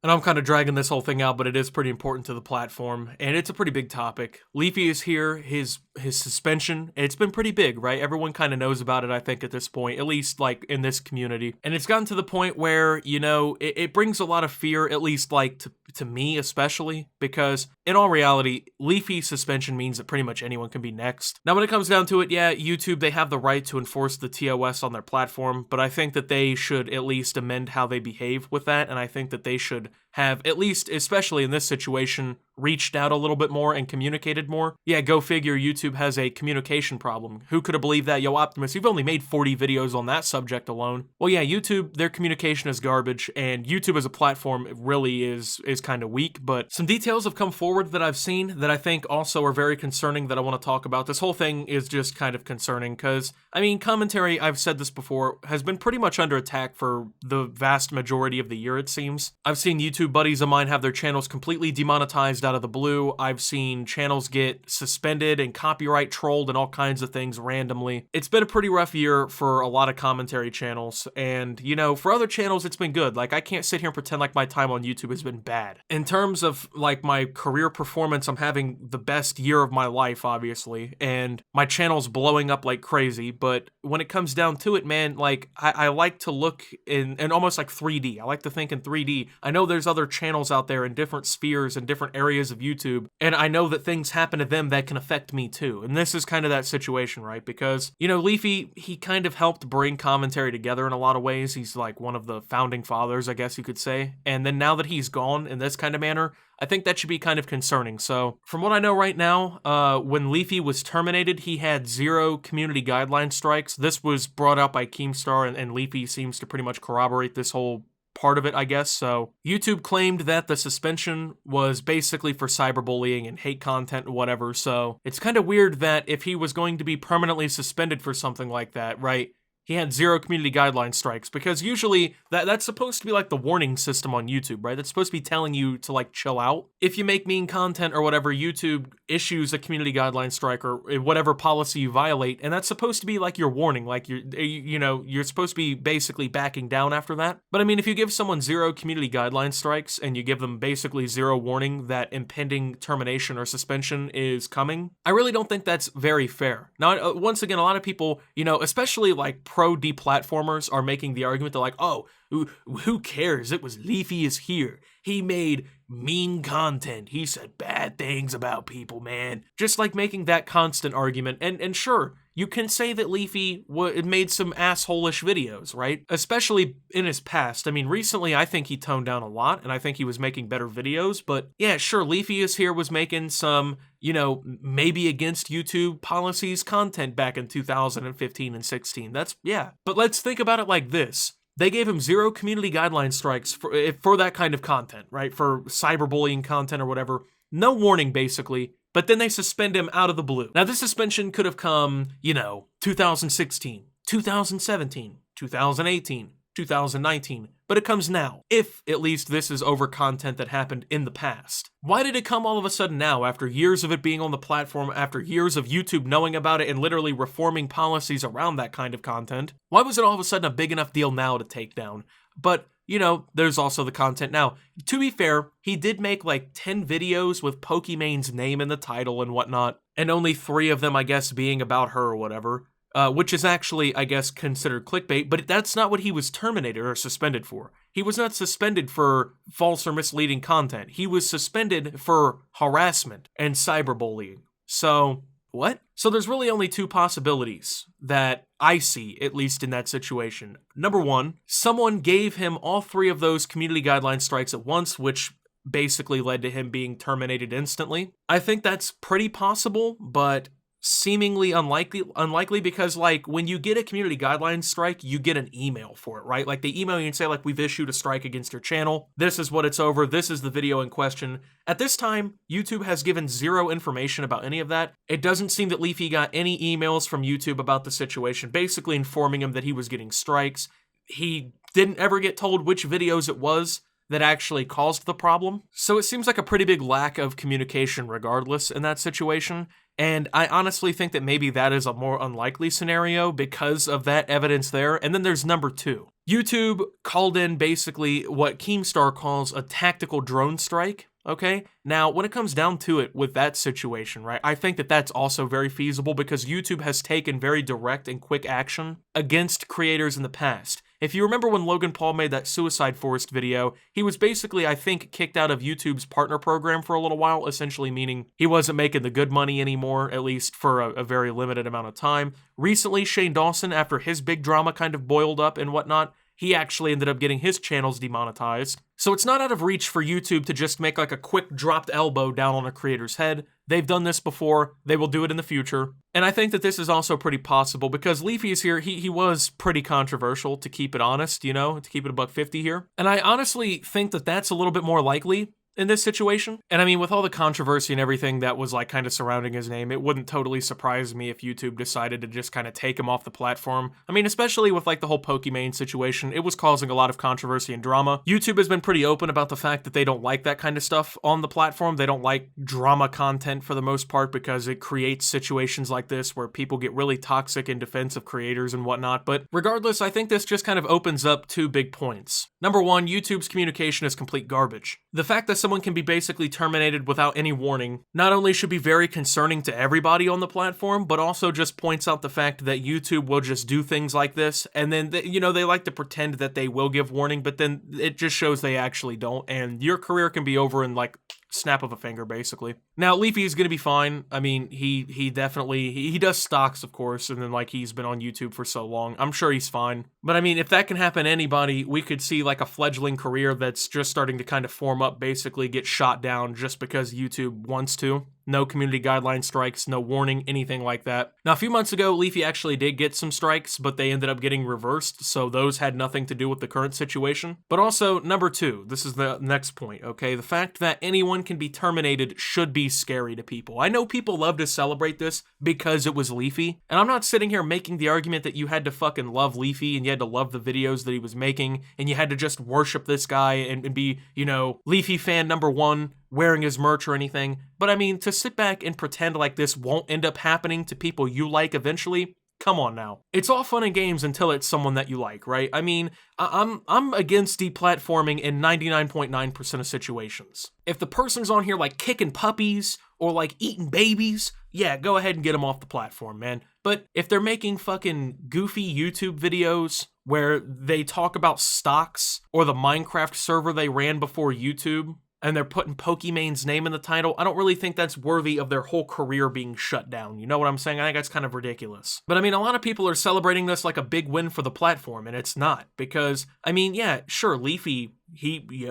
And I'm kind of dragging this whole thing out, but it is pretty important to the platform, and it's a pretty big topic. Leafy is here, his suspension, it's been pretty big, right? Everyone kind of knows about it, I think, at this point, at least, like, in this community. And it's gotten to the point where, you know, it brings a lot of fear, at least, like, to me especially, because, in all reality, Leafy suspension means that pretty much anyone can be next. Now, when it comes down to it, yeah, YouTube, they have the right to enforce the TOS on their platform, but I think that they should at least amend how they behave with that, and I think that they should have, at least, especially in this situation, reached out a little bit more and communicated more. Yeah, go figure, YouTube has a communication problem. Who could have believed that? Yo, Optimus, you've only made 40 videos on that subject alone. Well, yeah, YouTube, their communication is garbage, and YouTube as a platform really is kind of weak, but some details have come forward that I've seen that I think also are very concerning that I want to talk about. This whole thing is just kind of concerning because, I mean, commentary, I've said this before, has been pretty much under attack for the vast majority of the year, it seems. I've seen YouTube buddies of mine have their channels completely demonetized out of the blue. I've seen channels get suspended and copyright trolled and all kinds of things randomly. It's been a pretty rough year for a lot of commentary channels, and, you know, for other channels, it's been good. Like, I can't sit here and pretend like my time on YouTube has been bad. In terms of, like, my career performance, I'm having the best year of my life, obviously, and my channel's blowing up like crazy, but when it comes down to it, man, like, I like to look in almost like 3D. I like to think in 3D. I know there's other channels out there in different spheres and different areas of YouTube, and I know that things happen to them that can affect me too, and this is kind of that situation, right? Because, you know, Leafy, he kind of helped bring commentary together in a lot of ways. He's like one of the founding fathers, I guess you could say, and then now that he's gone in this kind of manner, I think that should be kind of concerning. So, from what I know right now, when Leafy was terminated, he had 0 community guideline strikes. This was brought out by Keemstar, and Leafy seems to pretty much corroborate this whole part of it, I guess. So, YouTube claimed that the suspension was basically for cyberbullying and hate content and whatever, so it's kind of weird that if he was going to be permanently suspended for something like that, right, he had 0 community guideline strikes, because usually that's supposed to be like the warning system on YouTube, right? That's supposed to be telling you to, like, chill out. If you make mean content or whatever, YouTube issues a community guideline strike or whatever policy you violate, and that's supposed to be like your warning, like you're supposed to be basically backing down after that. But I mean, if you give someone 0 community guideline strikes and you give them basically 0 warning that impending termination or suspension is coming, I really don't think that's very fair. Now, once again, a lot of people, you know, especially like pro deplatformers, are making the argument, they're like, oh, who cares? It was Leafy is here. He made mean content. He said bad things about people, man. Just like making that constant argument. And sure, you can say that Leafy made some asshole-ish videos, right? Especially in his past. I mean, recently, I think he toned down a lot, and I think he was making better videos. But yeah, sure, Leafy is here was making some, you know, maybe against YouTube policies content back in 2015 and 16. Yeah. But let's think about it like this. They gave him 0 community guideline strikes for that kind of content, right? For cyberbullying content or whatever. No warning, basically. But then they suspend him out of the blue. Now, this suspension could have come, you know, 2016, 2017, 2018, 2019, but it comes now, if at least this is over content that happened in the past. Why did it come all of a sudden now, after years of it being on the platform, after years of YouTube knowing about it and literally reforming policies around that kind of content? Why was it all of a sudden a big enough deal now to take down? But, you know, there's also the content now. To be fair, he did make like 10 videos with Pokemon's name in the title and whatnot, and only 3 of them, I guess, being about her or whatever. Which is actually, I guess, considered clickbait, but that's not what he was terminated or suspended for. He was not suspended for false or misleading content. He was suspended for harassment and cyberbullying. So, what? So there's really only 2 possibilities that I see, at least in that situation. Number 1, someone gave him all 3 of those community guideline strikes at once, which basically led to him being terminated instantly. I think that's pretty possible, but seemingly unlikely because, like, when you get a community guidelines strike, you get an email for it, right? Like, they email you and say, like, we've issued a strike against your channel. This is what it's over. This is the video in question. At this time, YouTube has given 0 information about any of that. It doesn't seem that Leafy got any emails from YouTube about the situation, basically informing him that he was getting strikes. He didn't ever get told which videos it was that actually caused the problem. So it seems like a pretty big lack of communication regardless in that situation. And I honestly think that maybe that is a more unlikely scenario because of that evidence there. And then there's number 2. YouTube called in basically what Keemstar calls a tactical drone strike. Okay, now when it comes down to it with that situation, right, I think that that's also very feasible because YouTube has taken very direct and quick action against creators in the past. If you remember when Logan Paul made that Suicide Forest video, he was basically, I think, kicked out of YouTube's partner program for a little while, essentially meaning he wasn't making the good money anymore, at least for a very limited amount of time. Recently, Shane Dawson, after his big drama kind of boiled up and whatnot, he actually ended up getting his channels demonetized. So it's not out of reach for YouTube to just make like a quick dropped elbow down on a creator's head. They've done this before, they will do it in the future. And I think that this is also pretty possible because Leafy is here, he was pretty controversial, to keep it honest, you know, to keep it $1.50 here. And I honestly think that that's a little bit more likely in this situation. And I mean, with all the controversy and everything that was like kind of surrounding his name, it wouldn't totally surprise me if YouTube decided to just kind of take him off the platform. I mean, especially with like the whole Pokimane situation, it was causing a lot of controversy and drama. YouTube has been pretty open about the fact that they don't like that kind of stuff on the platform. They don't like drama content for the most part because it creates situations like this where people get really toxic in defense of creators and whatnot. But regardless, I think this just kind of opens up two big points. Number one, YouTube's communication is complete garbage. The fact that someone can be basically terminated without any warning not only should be very concerning to everybody on the platform, but also just points out the fact that YouTube will just do things like this, and then, you know, they like to pretend that they will give warning, but then it just shows they actually don't, and your career can be over in like snap of a finger, basically. Now, Leafy is gonna be fine. I mean, he definitely, he does stocks, of course, and then like he's been on YouTube for so long. I'm sure he's fine. But I mean, if that can happen to anybody, we could see like a fledgling career that's just starting to kind of form up, basically get shot down just because YouTube wants to. No community guideline strikes, no warning, anything like that. Now, a few months ago, Leafy actually did get some strikes, but they ended up getting reversed, so those had nothing to do with the current situation. But also, number two, this is the next point, okay? The fact that anyone can be terminated should be scary to people. I know people love to celebrate this because it was Leafy, and I'm not sitting here making the argument that you had to fucking love Leafy and you had to love the videos that he was making, and you had to just worship this guy and be, you know, Leafy fan number one, wearing his merch or anything. But I mean, to sit back and pretend like this won't end up happening to people you like eventually, come on now. It's all fun and games until it's someone that you like, right? I mean, I'm against deplatforming in 99.9% of situations. If the person's on here like kicking puppies or like eating babies, yeah, go ahead and get them off the platform, man. But if they're making fucking goofy YouTube videos where they talk about stocks or the Minecraft server they ran before YouTube, and they're putting Pokimane's name in the title, I don't really think that's worthy of their whole career being shut down. You know what I'm saying? I think that's kind of ridiculous. But I mean, a lot of people are celebrating this like a big win for the platform, and it's not. Because, I mean, yeah, sure, Leafy,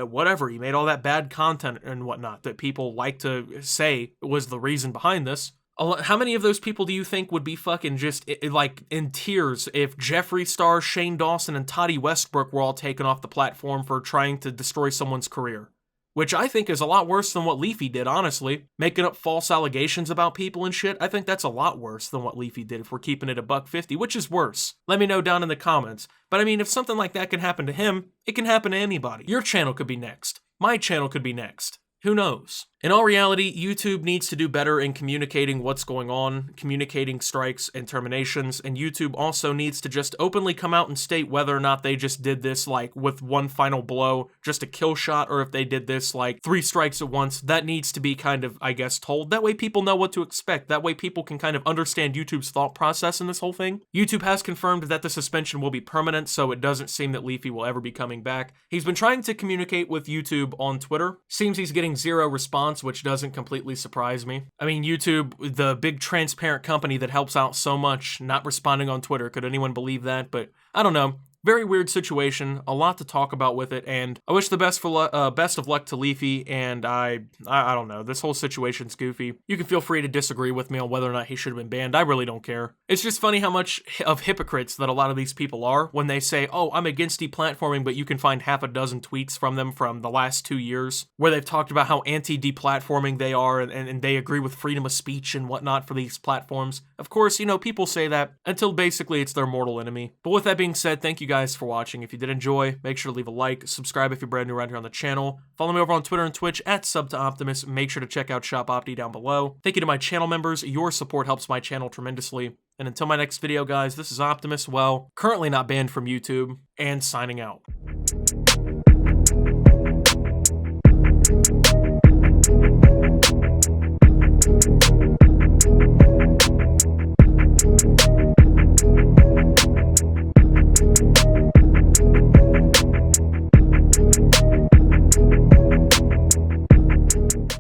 whatever, he made all that bad content and whatnot that people like to say was the reason behind this. How many of those people do you think would be fucking just like in tears if Jeffree Star, Shane Dawson, and Toddy Westbrook were all taken off the platform for trying to destroy someone's career? Which I think is a lot worse than what Leafy did, honestly. Making up false allegations about people and shit, I think that's a lot worse than what Leafy did if we're keeping it $1.50, which is worse. Let me know down in the comments. But I mean, if something like that can happen to him, it can happen to anybody. Your channel could be next. My channel could be next. Who knows? In all reality, YouTube needs to do better in communicating what's going on, communicating strikes and terminations, and YouTube also needs to just openly come out and state whether or not they just did this like with one final blow, just a kill shot, or if they did this like 3 strikes at once. That needs to be kind of, I guess, told. That way people know what to expect. That way people can kind of understand YouTube's thought process in this whole thing. YouTube has confirmed that the suspension will be permanent, so it doesn't seem that Leafy will ever be coming back. He's been trying to communicate with YouTube on Twitter. Seems he's getting 0 response, which doesn't completely surprise me. I mean, YouTube, the big transparent company that helps out so much, not responding on Twitter. Could anyone believe that? But I don't know. Very weird situation, a lot to talk about with it, and I wish the best of luck to Leafy, and I don't know, this whole situation's goofy. You can feel free to disagree with me on whether or not he should have been banned. I really don't care. It's just funny how much of hypocrites that a lot of these people are when they say, oh, I'm against deplatforming, but you can find half a dozen tweets from them from the last 2 years where they've talked about how anti-deplatforming they are, and they agree with freedom of speech and whatnot for these platforms. Of course, you know, people say that until basically it's their mortal enemy. But with that being said, thank you guys for watching. If you did enjoy, make sure to leave a like, subscribe if you're brand new around here on the channel, follow me over on Twitter and Twitch at @SubToOptimus, make sure to check out Shop Opti down below. Thank you to my channel members, your support helps my channel tremendously, And until my next video, guys, this is Optimus, well, currently not banned from YouTube, and signing out.